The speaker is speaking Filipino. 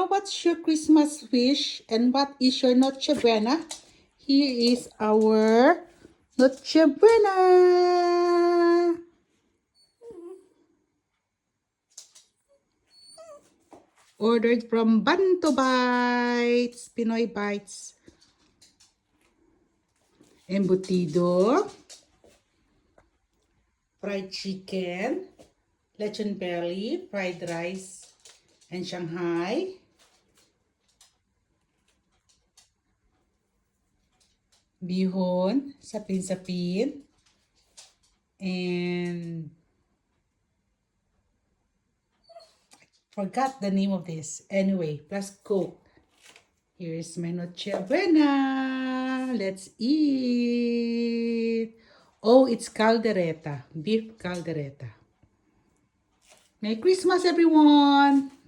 what's your Christmas wish and what is your Noche Buena? Here is our Noche Buena. Ordered from Banto Bites, Pinoy Bites. Embutido, fried chicken, lechon belly, fried rice, and Shanghai. Bihon, sapin-sapin. And forgot the name of this. Anyway, plus Coke. Here's my Noche Buena. Let's eat. Oh, it's caldereta. Beef caldereta. Merry Christmas, everyone!